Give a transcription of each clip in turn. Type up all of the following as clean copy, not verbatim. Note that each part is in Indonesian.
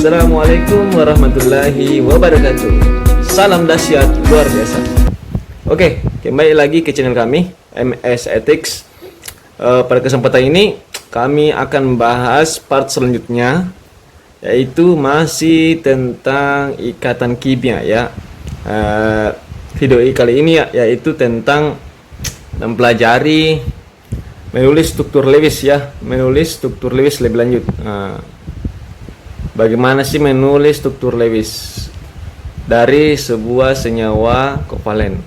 Assalamualaikum warahmatullahi wabarakatuh. Salam dahsyat luar biasa. Oke, kembali lagi ke channel kami MS Ethics. Pada kesempatan ini kami akan membahas part selanjutnya, yaitu masih tentang ikatan kimia ya. Video kali ini yaitu tentang mempelajari menulis struktur Lewis ya, menulis struktur Lewis lebih lanjut. Bagaimana sih menulis struktur Lewis dari sebuah senyawa kovalen?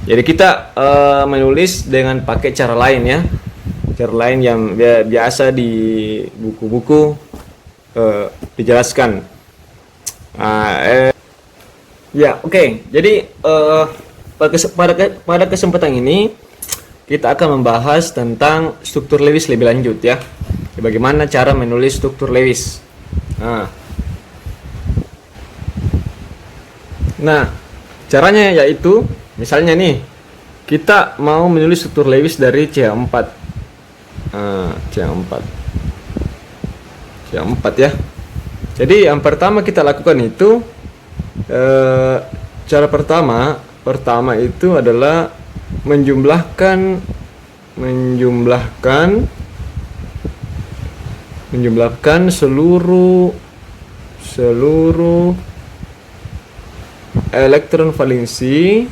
Jadi kita menulis dengan pakai cara lain ya, cara lain yang biasa di buku-buku dijelaskan. Ya, oke. Jadi pada kesempatan ini kita akan membahas tentang struktur Lewis lebih lanjut ya. Bagaimana cara menulis struktur Lewis. Nah, caranya yaitu misalnya nih kita mau menulis struktur Lewis dari CH4. CH4 ya. Jadi yang pertama kita lakukan itu cara pertama itu adalah menjumlahkan seluruh elektron valensi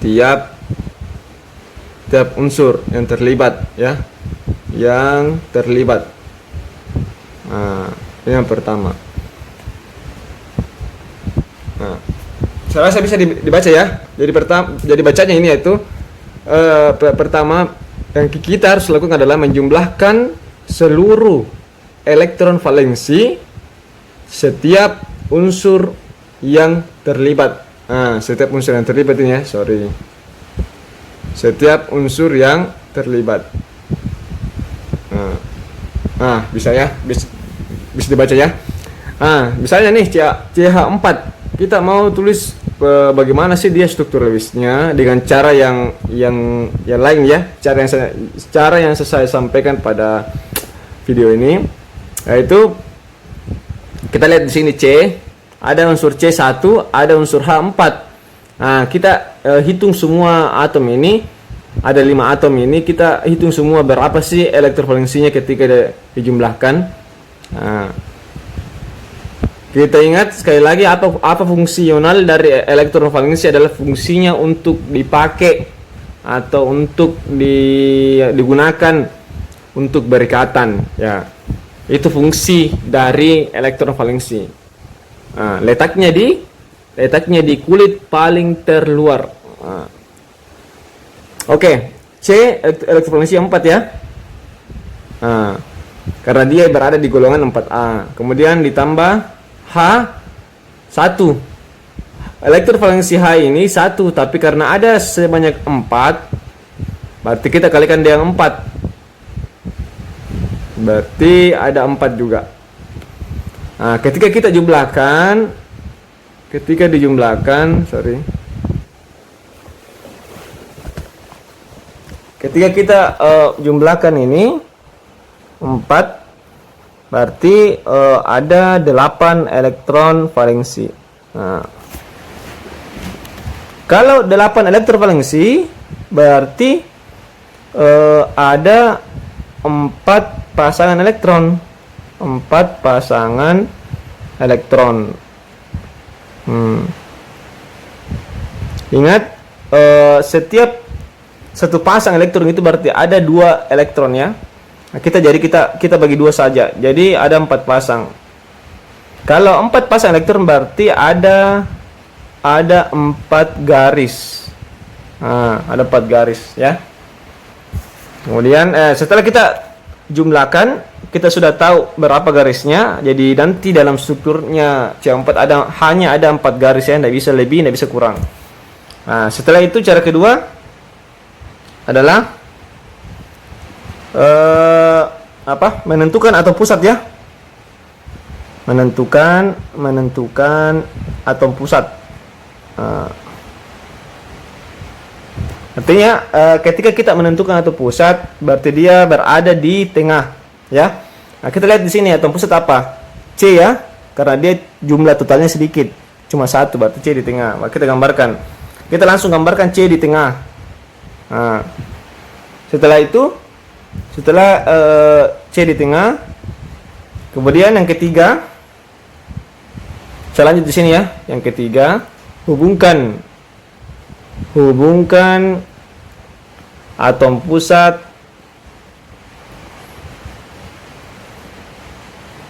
tiap unsur yang terlibat ya, ini yang pertama. Saya rasa bisa dibaca ya. Jadi bacanya ini yaitu pertama yang kita harus lakukan adalah menjumlahkan seluruh elektron valensi setiap unsur yang terlibat. Setiap unsur yang terlibat ini ya, setiap unsur yang terlibat. Bisa ya, bisa dibaca ya. Misalnya nih CH4, kita mau tulis bagaimana sih dia struktur Lewisnya dengan cara yang lain ya, cara yang saya sampaikan pada video ini, yaitu kita lihat di sini C, ada unsur C1, ada unsur H4. Kita hitung semua atom ini, ada 5 atom ini, kita hitung semua berapa sih elektrovalensinya ketika dijumlahkan. Kita ingat sekali lagi apa fungsional dari elektron valensi adalah fungsinya untuk dipakai atau untuk digunakan untuk berikatan ya. Itu fungsi dari elektron valensi. Letaknya di kulit paling terluar. Oke, C elektron valensi 4 ya. Karena dia berada di golongan 4A. Kemudian ditambah H1. Elektron valensi H ini 1, tapi karena ada sebanyak 4, berarti kita kalikan dengan 4. Berarti ada 4 juga. Ketika kita jumlahkan ini 4, berarti ada 8 elektron valensi. Kalau 8 elektron valensi, berarti ada 4 pasangan elektron. Ingat, setiap satu pasang elektron itu berarti ada 2 elektron ya. Kita bagi 2 saja. Jadi ada 4 pasang. Kalau 4 pasang elektron berarti ada 4 garis. Ada 4 garis ya. Kemudian setelah kita jumlahkan, kita sudah tahu berapa garisnya. Jadi nanti dalam strukturnya C4 hanya ada 4 garis ya, tidak bisa lebih, tidak bisa kurang. Setelah itu cara kedua adalah menentukan atom pusat ya, menentukan atom pusat. Artinya ketika kita menentukan atom pusat, berarti dia berada di tengah, ya. Nah, kita lihat di sini atom pusat apa? C ya, karena dia jumlah totalnya sedikit, cuma satu, berarti C di tengah. Maka kita gambarkan. Kita langsung gambarkan C di tengah. Nah, setelah itu, setelah C di tengah, kemudian yang ketiga, saya lanjut di sini ya. Yang ketiga, hubungkan atom pusat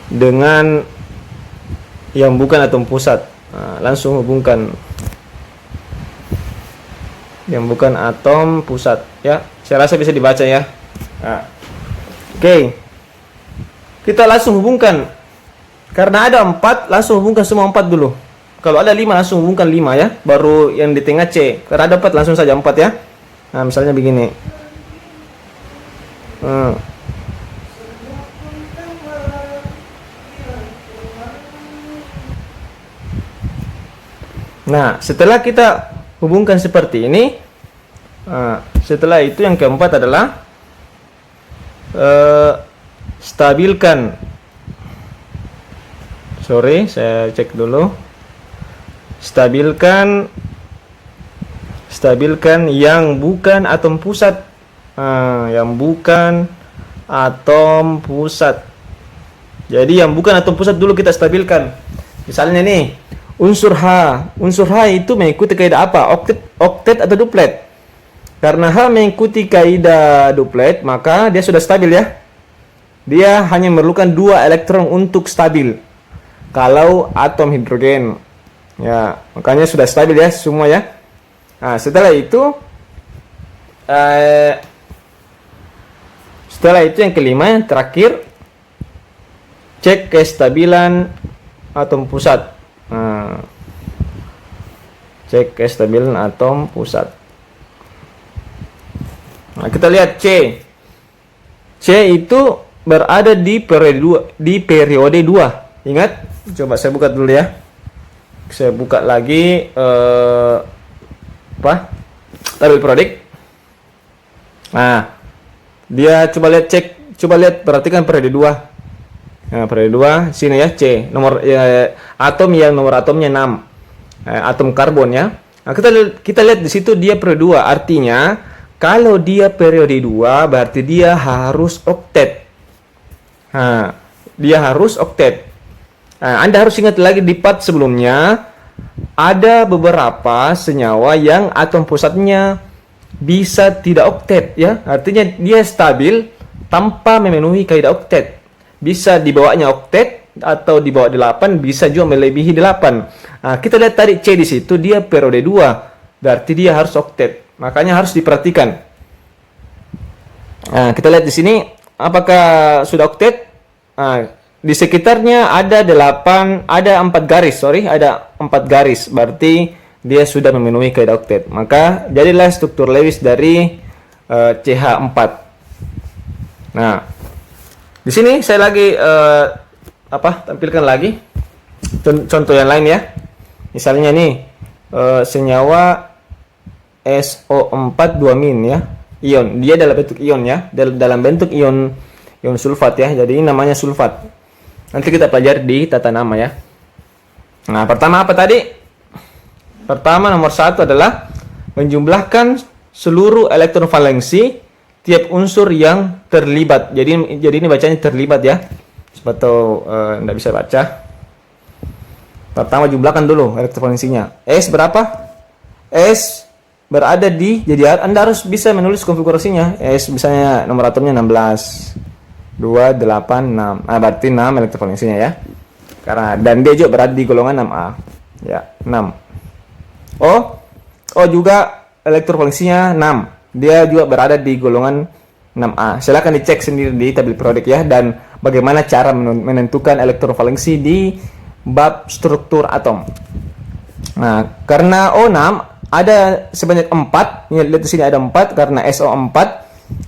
dengan yang bukan atom pusat. Nah, langsung hubungkan yang bukan atom pusat ya. Saya rasa bisa dibaca ya. Nah, oke. Kita langsung hubungkan. Karena ada 4, langsung hubungkan semua 4 dulu. Kalau ada 5, langsung hubungkan 5 ya. Baru yang di tengah C. Karena ada 4, langsung saja 4 ya. Nah, misalnya begini. Nah, setelah kita hubungkan seperti ini, setelah itu yang keempat adalah stabilkan. Sorry, saya cek dulu. Stabilkan yang bukan atom pusat. Yang bukan atom pusat. Jadi yang bukan atom pusat dulu kita stabilkan. Misalnya nih, unsur H. Unsur H itu mengikuti kaidah apa? Oktet atau duplet? Karena H mengikuti kaidah duplet, maka dia sudah stabil ya. Dia hanya memerlukan 2 elektron untuk stabil. Kalau atom hidrogen, ya, makanya sudah stabil ya semua ya. Nah, setelah itu yang kelima, yang terakhir, cek kestabilan atom pusat. Cek kestabilan atom pusat. Nah, kita lihat C. C itu berada di periode 2. Ingat? Coba saya buka dulu ya. Saya buka lagi tabel periodik. Nah, dia coba lihat perhatikan periode 2. Nah, periode 2 sini ya, C. Nomor atom yang nomor atomnya 6. Atom karbon ya. Nah, kita lihat di situ dia periode 2. Artinya kalau dia periode 2 berarti dia harus oktet. Nah, dia harus oktet. Nah, Anda harus ingat lagi di part sebelumnya ada beberapa senyawa yang atom pusatnya bisa tidak oktet ya. Artinya dia stabil tanpa memenuhi kaidah oktet. Bisa dibawanya oktet atau di bawah 8, bisa juga melebihi 8. Nah, kita lihat tadi C di situ dia periode 2. Berarti dia harus oktet. Makanya harus diperhatikan. Nah, kita lihat di sini apakah sudah oktet? Nah, di sekitarnya ada 4 garis, ada 4 garis. Berarti dia sudah memenuhi kaidah oktet. Maka jadilah struktur Lewis dari CH4. Nah, di sini saya lagi tampilkan lagi contoh yang lain ya. Misalnya nih senyawa SO4 2- ya. Ion, dia dalam bentuk ion ya, dalam bentuk ion sulfat ya. Jadi ini namanya sulfat. Nanti kita pelajari di tata nama ya. Nah, pertama apa tadi? Pertama nomor 1 adalah menjumlahkan seluruh elektron valensi tiap unsur yang terlibat. Jadi ini bacanya terlibat ya. Siapa tahu enggak bisa baca. Pertama jumlahkan dulu elektron valensinya. S berapa? S berada di, jadi Anda harus bisa menulis konfigurasinya. S misalnya nomor atomnya 16. 2, 8, 6. Berarti 6 elektrovalensinya ya. Karena dan dia juga berada di golongan 6A. Ya, 6. O juga elektrovalensinya 6. Dia juga berada di golongan 6A. Silakan dicek sendiri di tabel periodik ya, dan bagaimana cara menentukan elektrovalensi di bab struktur atom. Nah, karena O6 ada sebanyak 4. Lihat di sini ada 4 karena SO4.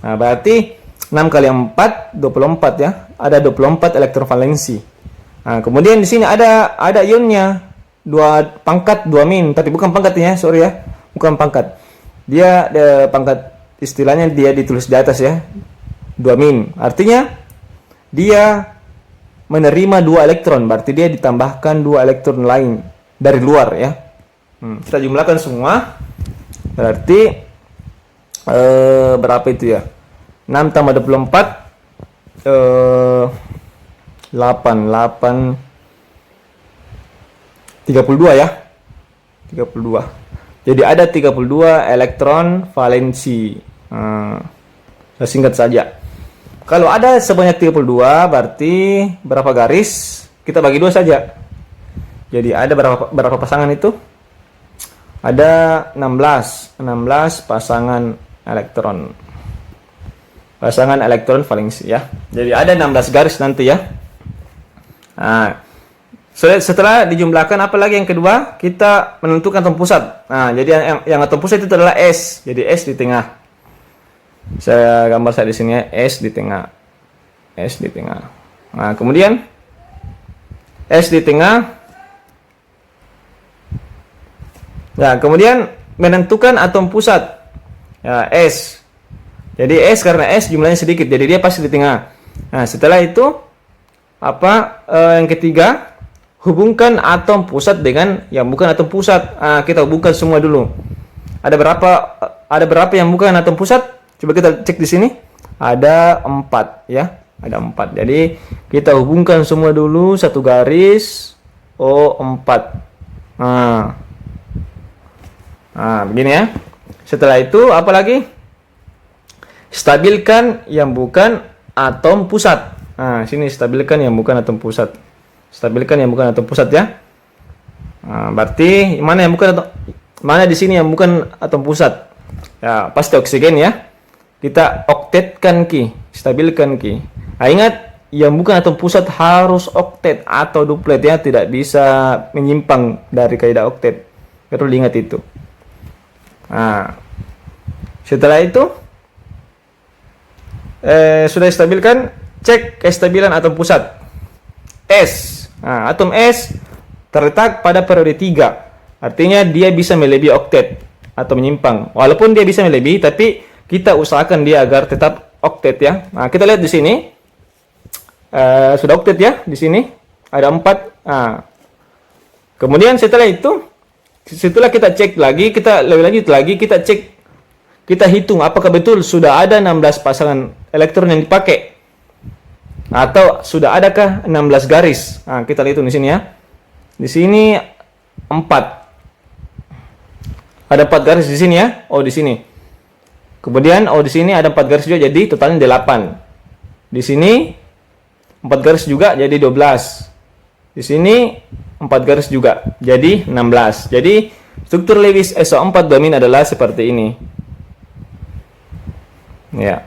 Nah, berarti 6 kali 4 24 ya. Ada 24 elektrovalensi. Nah, kemudian di sini ada ionnya 2 pangkat 2-, tapi bukan pangkat ya, sorry ya. Bukan pangkat. dia pangkat istilahnya dia ditulis di atas ya, 2-. Artinya dia menerima 2 elektron, berarti dia ditambahkan 2 elektron lain dari luar ya. Kita jumlahkan semua, berarti berapa itu ya? 6 tambah 24 8 32 ya. 32. Jadi ada 32 elektron valensi. Saya singkat saja. Kalau ada sebanyak 32 berarti berapa garis? Kita bagi 2 saja. Jadi ada berapa pasangan itu? Ada 16 pasangan elektron. Pasangan elektron valensi ya. Jadi ada 16 garis nanti ya. Nah, setelah dijumlahkan apa lagi yang kedua? Kita menentukan atom pusat. Nah, jadi yang atom pusat itu adalah S. Jadi S di tengah. Saya gambar saya di sini ya, S di tengah. S di tengah. Nah, kemudian S di tengah. Nah, kemudian menentukan atom pusat. Ya, S. Jadi S karena S jumlahnya sedikit, jadi dia pasti di tengah. Nah, setelah itu apa yang ketiga? Hubungkan atom pusat dengan yang bukan atom pusat. Nah, kita hubungkan semua dulu. Ada berapa yang bukan atom pusat? Coba kita cek di sini. Ada 4 ya. Ada 4. Jadi kita hubungkan semua dulu satu garis. O4. Nah, begini ya. Setelah itu apa lagi? Stabilkan yang bukan atom pusat. Nah, sini stabilkan yang bukan atom pusat. Stabilkan yang bukan atom pusat ya. Nah, berarti mana di sini yang bukan atom pusat? Ya, pasti oksigen ya. Kita oktetkan ki, stabilkan ki. Nah, ingat yang bukan atom pusat harus oktet atau duplet ya, tidak bisa menyimpang dari kaidah oktet. Perlu diingat itu. Nah, setelah itu sudah stabilkan, cek kestabilan atom pusat. S. Nah, atom S terletak pada periode 3. Artinya dia bisa melebihi oktet atau menyimpang. Walaupun dia bisa melebihi, tapi kita usahakan dia agar tetap oktet ya. Nah, kita lihat di sini. Sudah oktet ya, di sini ada 4. Nah, kemudian setelah kita cek lagi, kita lebih lanjut lagi, kita cek, kita hitung apakah betul sudah ada 16 pasangan elektron yang dipakai atau sudah adakah 16 garis. Nah, kita hitung di sini ya. Di sini 4. Ada 4 garis di sini ya. Oh, di sini. Kemudian di sini ada 4 garis juga, jadi totalnya 8. Di sini 4 garis juga jadi 12. Di sini 4 garis juga jadi 16. Jadi struktur Lewis SO4 2- adalah seperti ini. Ya.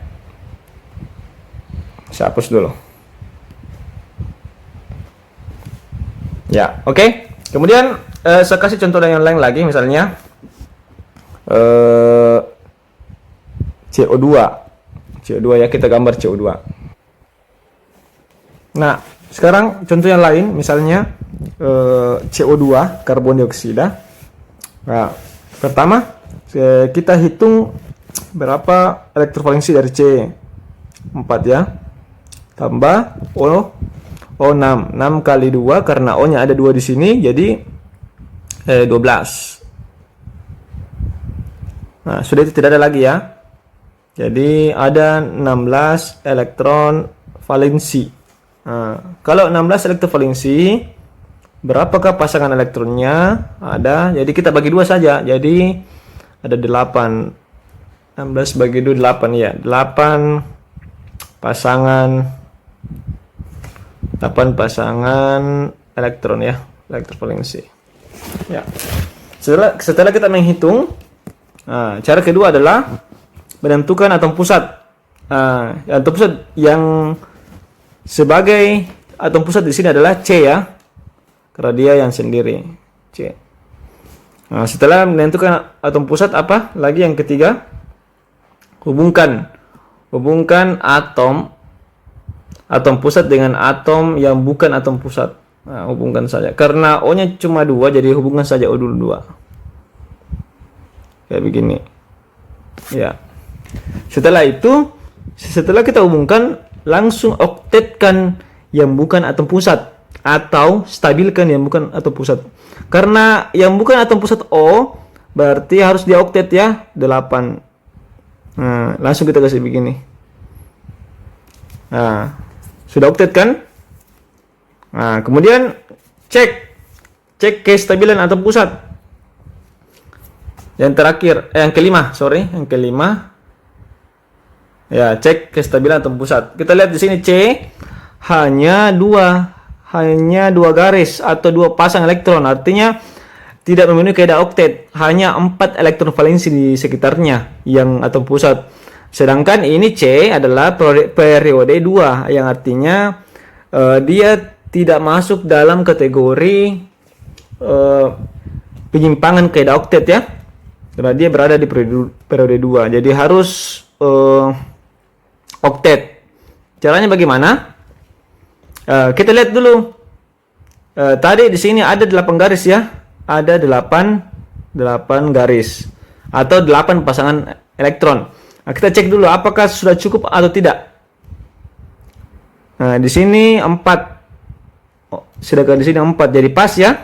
Saya hapus dulu. Ya, oke. Kemudian saya kasih contoh yang lain lagi, misalnya CO2. CO2 ya, kita gambar CO2. Nah, sekarang contoh yang lain, misalnya CO2, karbon dioksida. Nah, pertama kita hitung berapa elektrovalensi dari C. 4 ya. Tambah O6. 6 kali 2 karena O-nya ada 2 di sini, jadi 12. Nah, sudah itu tidak ada lagi ya. Jadi ada 16 elektron valensi. Nah, kalau 16 elektron valensi, berapakah pasangan elektronnya? Ada. Jadi kita bagi 2 saja. Jadi ada 8. 16 bagi 2 8 ya. 8 pasangan elektron ya, elektron valensi. Ya. Setelah kita menghitung, cara kedua adalah menentukan atom pusat. Atom pusat yang sebagai atom pusat di sini adalah C ya, karena dia yang sendiri C. Nah, setelah menentukan atom pusat, apa lagi yang ketiga? Hubungkan atom pusat dengan atom yang bukan atom pusat. Nah, hubungkan saja. Karena O-nya cuma 2, jadi hubungkan saja O dulu 2. Kayak begini. Ya. Setelah kita hubungkan, langsung oktetkan yang bukan atom pusat atau stabilkan yang bukan atom pusat. Karena yang bukan atom pusat O berarti harus dioktet ya, 8. Nah, langsung kita kasih begini. Nah, sudah oktet kan? Nah, kemudian cek kestabilan atom pusat. Yang terakhir, yang kelima. Ya, cek kestabilan atom pusat. Kita lihat di sini C hanya dua garis atau 2 pasang elektron. Artinya tidak memenuhi kaidah oktet. Hanya 4 elektron valensi di sekitarnya yang atom pusat. Sedangkan ini C adalah periode 2 yang artinya dia tidak masuk dalam kategori penyimpangan kaidah oktet ya. Karena dia berada di periode 2. Jadi harus oktet. Caranya bagaimana? Kita lihat dulu. Tadi di sini ada 8 garis ya. Ada 8 garis atau 8 pasangan elektron. Nah, kita cek dulu apakah sudah cukup atau tidak. Nah, di sini 4. Sedangkan di sini 4 jadi pas ya.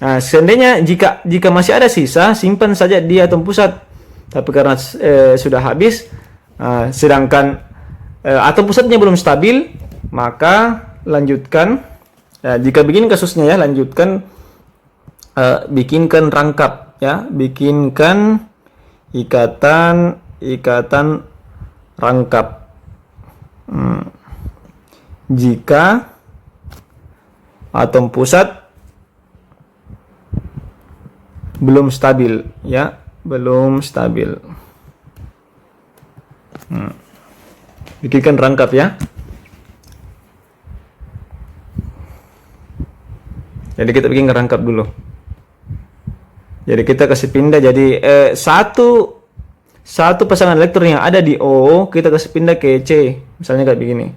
Nah, seandainya jika masih ada sisa, simpan saja di atom pusat. Tapi karena sudah habis, sedangkan atom pusatnya belum stabil, maka lanjutkan. Jika begini kasusnya ya, lanjutkan bikinkan rangkap ya, bikinkan ikatan rangkap. Jika atom pusat belum stabil ya, belum stabil. Bikinkan rangkap ya. Jadi kita bikin rangkap dulu. Jadi kita kasih pindah jadi satu pasangan elektron yang ada di O kita kasih pindah ke C. Misalnya kayak begini.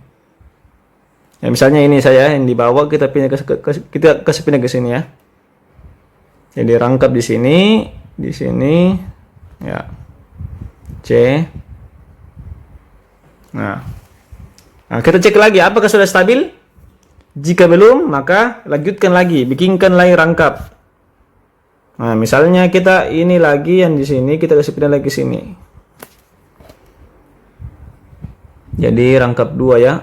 Ya misalnya ini saya yang di bawah kita kasih pindah ke sini ya. Jadi rangkap di sini ya. C. Nah, kita cek lagi apakah sudah stabil? Jika belum, maka lanjutkan lagi, bikinkan lagi rangkap. Nah, misalnya kita ini lagi yang di sini kita kasih pindah lagi ke sini. Jadi rangkap 2 ya.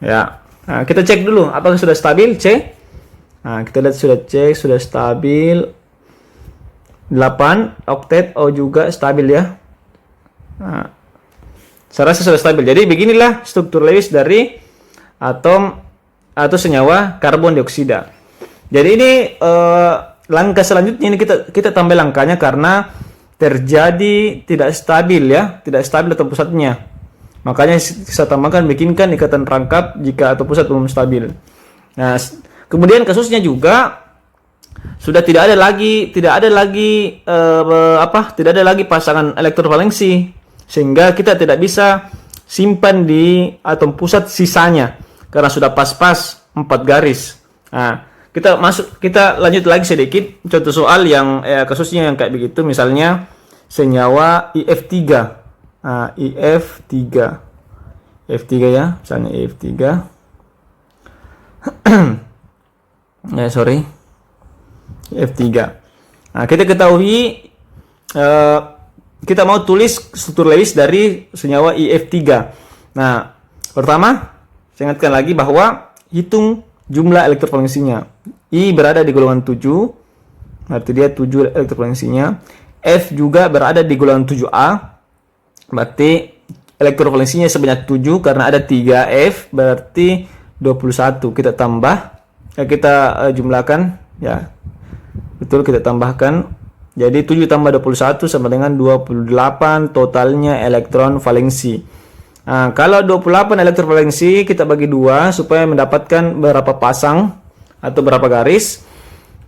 Ya. Nah, kita cek dulu apakah sudah stabil C. Nah, kita lihat sudah cek sudah stabil. 8 oktet O juga stabil ya. Nah, saya rasa sudah stabil. Jadi beginilah struktur Lewis dari atom atau senyawa karbon dioksida. Jadi ini langkah selanjutnya ini kita tambah langkahnya karena terjadi tidak stabil ya, tidak stabil atom pusatnya. Makanya saya tambahkan bikinkan ikatan rangkap jika atom pusat belum stabil. Nah, kemudian kasusnya juga sudah tidak ada lagi pasangan elektron valensi. Sehingga kita tidak bisa simpan di atom pusat sisanya karena sudah pas-pas 4 garis. Nah, kita lanjut lagi sedikit contoh soal yang kasusnya yang kayak begitu, misalnya senyawa IF3. Nah, IF3 ya, misalnya IF3. IF3. Nah, kita ketahui kita mau tulis struktur Lewis dari senyawa IF3. Nah, pertama, saya ingatkan lagi bahwa hitung jumlah elektron valensinya. I berada di golongan 7, berarti dia 7 elektron valensinya. F juga berada di golongan 7A, berarti elektron valensinya sebanyak 7 karena ada 3F, berarti 21. Kita tambah, kita jumlahkan, ya. Betul, kita tambahkan. Jadi 7 tambah 21 sama dengan 28 totalnya elektron valensi. Nah, kalau 28 elektron valensi kita bagi 2 supaya mendapatkan berapa pasang atau berapa garis.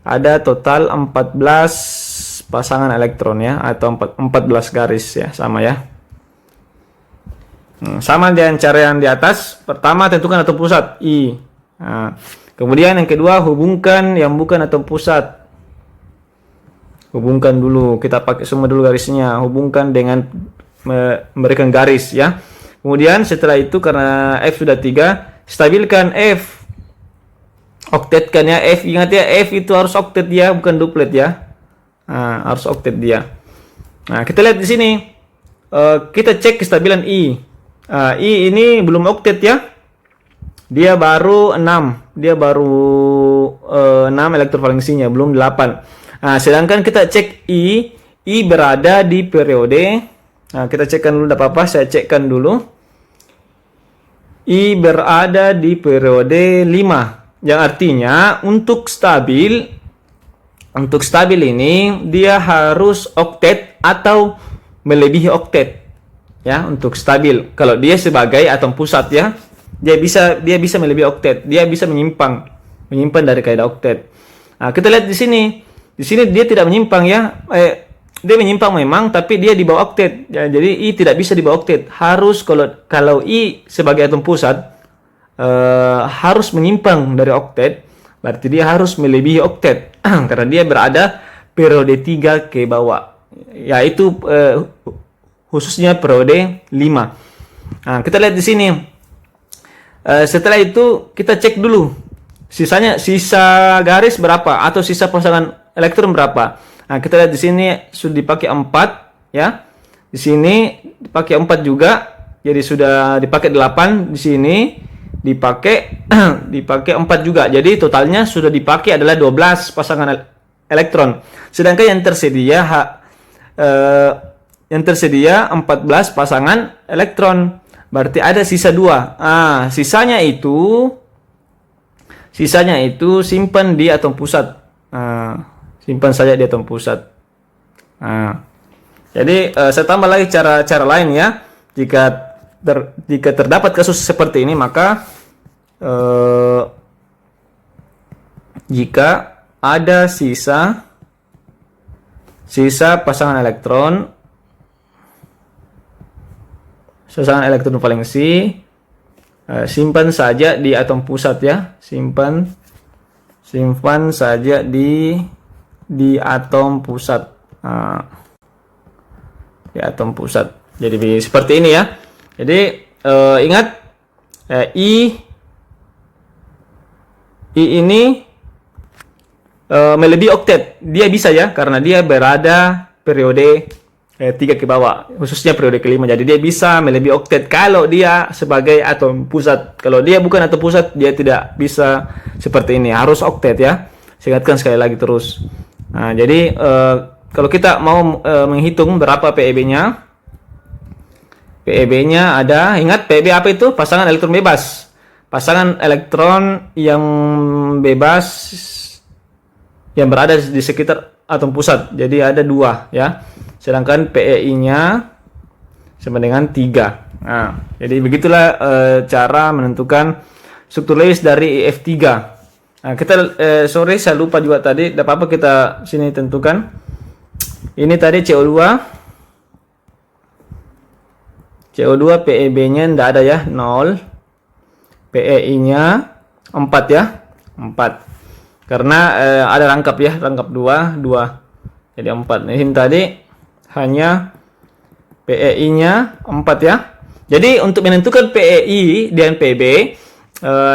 Ada total 14 pasangan elektron ya, atau 14 garis ya, sama ya. Sama dengan cara yang di atas. Pertama tentukan atom pusat I. Nah, kemudian yang kedua hubungkan yang bukan atom pusat. Hubungkan dulu, kita pakai semua dulu garisnya, hubungkan dengan memberikan garis ya. Kemudian setelah itu karena F sudah 3, stabilkan F. Oktetkan ya F, ingat ya F itu harus oktet ya, bukan duplet ya. Nah, harus oktet dia. Nah, kita lihat di sini. Kita cek kestabilan I. I ini belum oktet ya. Dia baru 6. Dia baru 6 elektrovalensinya, belum 8. Nah, sedangkan kita cek I berada di periode. Nah, kita cekkan dulu, tidak apa-apa, saya cekkan dulu. I berada di periode 5. Yang artinya untuk stabil ini dia harus oktet atau melebihi oktet. Ya, untuk stabil. Kalau dia sebagai atom pusat ya, dia bisa melebihi oktet. Dia bisa menyimpan dari kaidah oktet. Nah, kita lihat di sini. Di sini dia tidak menyimpang ya. Dia menyimpang memang, tapi dia di bawah oktet. Ya, jadi I tidak bisa di bawah oktet. Harus kalau I sebagai atom pusat harus menyimpang dari oktet, berarti dia harus melebihi oktet karena dia berada periode 3 ke bawah. Yaitu khususnya periode 5. Nah, kita lihat di sini. Setelah itu kita cek dulu. Sisa garis berapa atau sisa pasangan elektron berapa. Nah, kita lihat di sini sudah dipakai 4 ya. Di sini dipakai 4 juga. Jadi sudah dipakai 8, di sini dipakai 4 juga. Jadi totalnya sudah dipakai adalah 12 pasangan elektron. Sedangkan yang tersedia 14 pasangan elektron. Berarti ada sisa 2. Nah, sisanya itu simpan di atom pusat. Simpan saja di atom pusat. Jadi saya tambah lagi cara lain ya. Jika terdapat kasus seperti ini, maka jika ada sisa pasangan elektron valensi, simpan saja di atom pusat ya. Simpan saja di atom pusat. Di atom pusat. Jadi seperti ini ya. Jadi ingat I ini melebihi oktet. Dia bisa ya, karena dia berada periode 3 ke bawah, khususnya periode kelima. Jadi dia bisa melebihi oktet kalau dia sebagai atom pusat. Kalau dia bukan atom pusat, dia tidak bisa seperti ini. Harus oktet ya. Saya ingatkan sekali lagi terus. Nah, jadi kalau kita mau menghitung berapa PeB-nya, PeB-nya ada, ingat PeB apa itu? Pasangan elektron bebas. Pasangan elektron yang bebas yang berada di sekitar atom pusat. Jadi ada 2 ya. Sedangkan PeI-nya sama dengan 3. Nah, jadi begitulah cara menentukan struktur Lewis dari F3. Nah, kita saya lupa juga tadi, tidak apa-apa kita sini tentukan. Ini tadi CO2 PeB-nya tidak ada ya, 0. PeI-nya 4 ya, 4. Karena ada rangkap ya, rangkap 2. Jadi 4. Ini tadi hanya PeI-nya 4 ya. Jadi untuk menentukan PeI dan Pb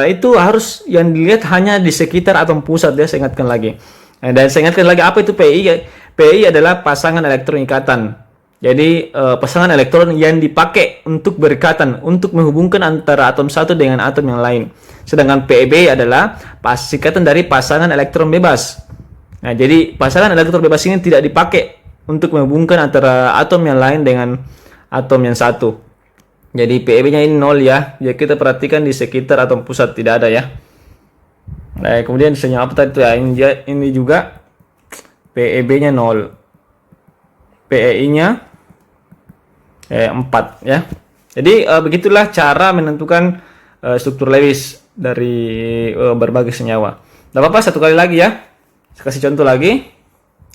itu harus yang dilihat hanya di sekitar atom pusat ya, saya ingatkan lagi. Dan saya ingatkan lagi apa itu PeI? PeI adalah pasangan elektron ikatan. Jadi pasangan elektron yang dipakai untuk berikatan, untuk menghubungkan antara atom satu dengan atom yang lain. Sedangkan PeB adalah ikatan dari pasangan elektron bebas. Nah, jadi pasangan elektron bebas ini tidak dipakai untuk menghubungkan antara atom yang lain dengan atom yang satu. Jadi PeB-nya ini 0 ya. Jadi kita perhatikan di sekitar atom pusat tidak ada ya. Nah, kemudian senyap apa tadi itu ya? Ini juga PeB-nya 0. PeI-nya 4 ya. Jadi begitulah cara menentukan struktur Lewis dari berbagai senyawa. Tidak apa-apa, satu kali lagi ya. Saya kasih contoh lagi.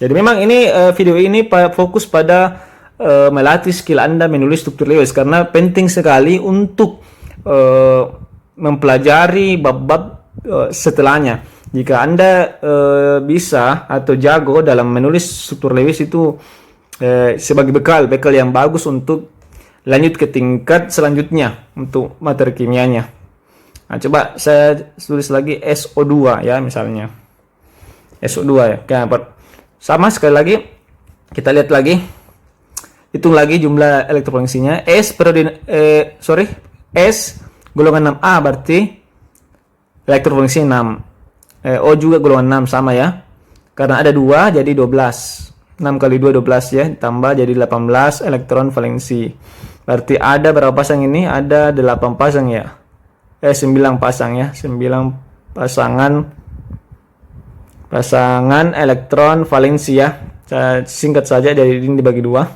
Jadi memang ini video ini fokus pada melatih skill Anda menulis struktur Lewis, karena penting sekali untuk mempelajari bab-bab setelahnya. Jika Anda bisa atau jago dalam menulis struktur Lewis itu sebagai bekal yang bagus untuk lanjut ke tingkat selanjutnya untuk materi kimianya. Nah, coba saya tulis lagi SO2 ya, misalnya SO2 ya. Sama sekali lagi kita lihat lagi, hitung lagi jumlah elektronegatifnya. S golongan 6A berarti elektronegatif 6. O juga golongan 6 sama ya, karena ada 2 jadi 12. 6 kali 2 12 ya, tambah jadi 18 elektron valensi. Berarti ada berapa pasang ini? Ada 8 pasang ya. 9 pasang ya. 9 pasangan elektron valensi ya. Saya singkat saja, dari ini dibagi 2.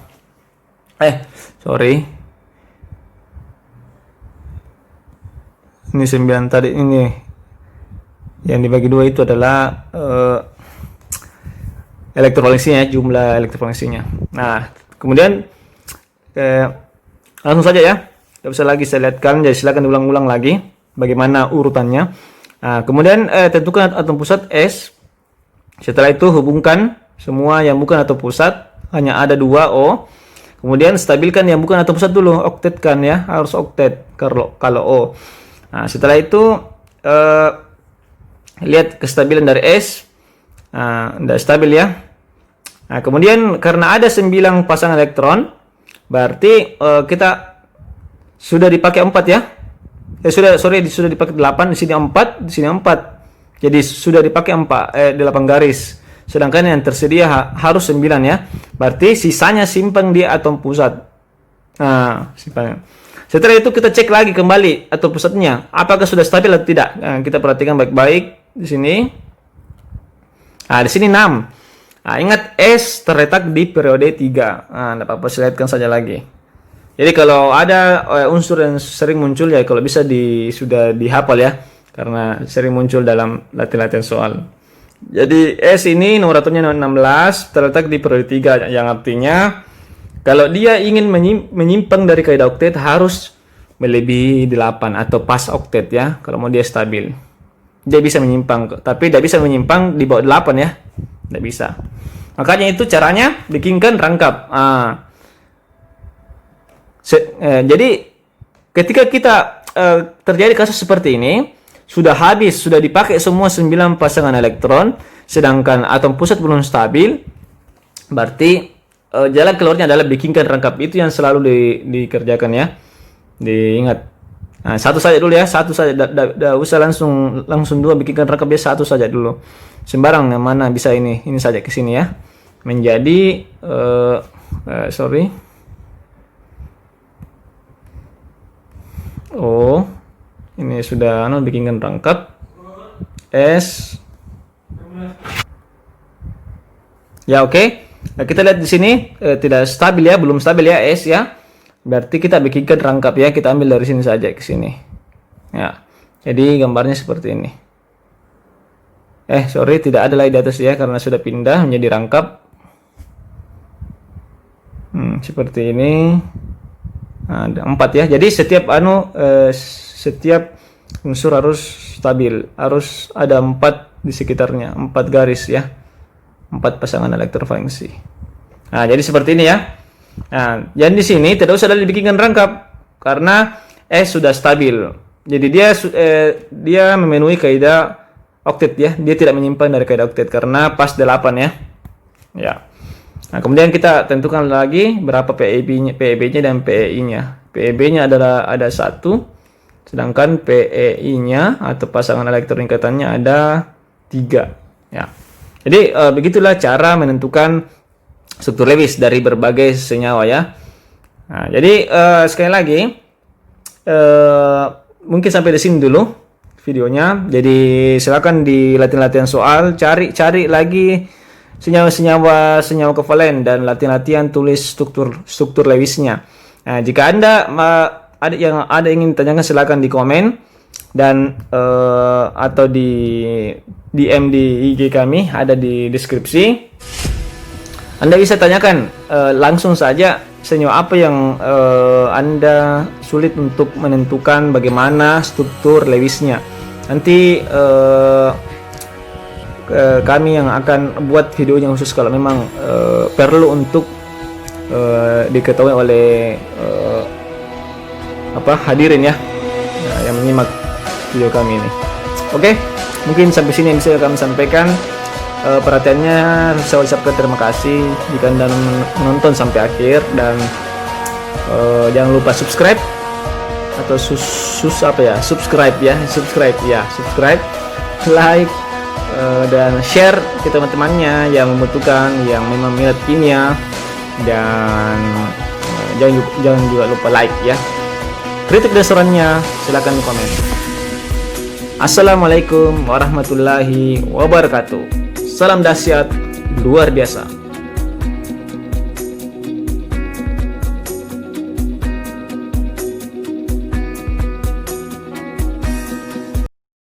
Sorry. Ini 9 tadi, ini yang dibagi 2 itu adalah elektrovalensinya, jumlah elektrovalensinya. Nah, kemudian langsung saja ya, tidak usah lagi saya lihatkan, jadi silakan ulang-ulang lagi bagaimana urutannya. Nah, kemudian tentukan atom pusat S. Setelah itu hubungkan semua yang bukan atom pusat, hanya ada 2 O. Kemudian stabilkan yang bukan atom pusat dulu, oktetkan ya, harus oktet kalau O. Nah, setelah itu lihat kestabilan dari S. Tidak stabil ya. Nah, kemudian karena ada 9 pasang elektron, berarti kita sudah dipakai 4 ya. Sudah dipakai 8, di sini 4, di sini 4. Jadi sudah dipakai 8 garis. Sedangkan yang tersedia harus 9 ya. Berarti sisanya simpan di atom pusat. Nah, simpan. Setelah itu kita cek lagi kembali atom pusatnya, apakah sudah stabil atau tidak. Nah, kita perhatikan baik-baik di sini. Nah, di sini 6. Nah, ingat S terletak di periode 3. Nah, tidak apa-apa, saya lihatkan saja lagi. Jadi kalau ada unsur yang sering muncul ya, kalau bisa sudah dihafal ya, karena sering muncul dalam latihan-latihan soal. Jadi S ini nomor atomnya 16, terletak di periode 3, yang artinya kalau dia ingin menyimpang dari kaidah oktet harus melebihi 8 atau pas oktet ya, kalau mau dia stabil. Dia bisa menyimpang, tapi tidak bisa menyimpang di bawah 8 ya. Tidak bisa. Makanya itu caranya bikinkan rangkap. Jadi ketika kita terjadi kasus seperti ini, sudah habis, sudah dipakai semua 9 pasangan elektron, sedangkan atom pusat belum stabil, berarti jalan keluarnya adalah bikinkan rangkap. Itu yang selalu dikerjakan ya. Diingat. Nah, satu saja dulu ya, satu saja. Tidak usah langsung 2 bikinkan rangkap ya, satu saja dulu. Sembarang yang mana bisa ini saja ke sini ya. Menjadi ini sudah bikinkan rangkap S. Ya, oke. Nah, kita lihat di sini tidak stabil ya, belum stabil ya S ya. Berarti kita bikinkan rangkap ya, kita ambil dari sini saja ke sini. Ya. Jadi gambarnya seperti ini. Tidak ada lagi di atas ya, karena sudah pindah menjadi rangkap. Seperti ini. Nah, ada 4 ya. Jadi setiap unsur harus stabil, harus ada 4 di sekitarnya, 4 garis ya. 4 pasangan elektron valensi. Nah, jadi seperti ini ya. Nah, dan di sini tidak usah dibikinkan rangkap karena S sudah stabil. Jadi dia memenuhi kaidah oktet ya. Dia tidak menyimpang dari kaidah oktet karena pas 8 ya. Ya. Nah, kemudian kita tentukan lagi berapa PEB-nya dan PEI-nya. PEB-nya adalah ada 1, sedangkan PEI-nya atau pasangan elektron ikatannya ada 3. Ya. Jadi begitulah cara menentukan struktur Lewis dari berbagai senyawa ya. Nah, jadi sekali lagi mungkin sampai di sini dulu videonya. Jadi silakan di latihan-latihan soal cari lagi senyawa kovalen dan latihan-latihan tulis struktur Lewisnya. Nah, jika Anda ada ingin ditanyakan silakan di komen dan atau di DM di IG kami, ada di deskripsi. Anda bisa tanyakan langsung saja senyawa apa yang Anda sulit untuk menentukan bagaimana struktur Lewisnya. Nanti kami yang akan buat videonya khusus kalau memang perlu untuk diketahui oleh hadirin ya, yang menyimak video kami ini. Oke, mungkin sampai sini yang bisa kami sampaikan. Perhatiannya saya ucapkan terima kasih jika Anda menonton sampai akhir, dan jangan lupa subscribe atau subscribe, like, dan share ke teman-temannya yang membutuhkan, yang memang minat kimia, dan jangan juga lupa like ya. Kritik dan sarannya silakan di komen. Assalamualaikum warahmatullahi wabarakatuh. Salam dahsyat luar biasa.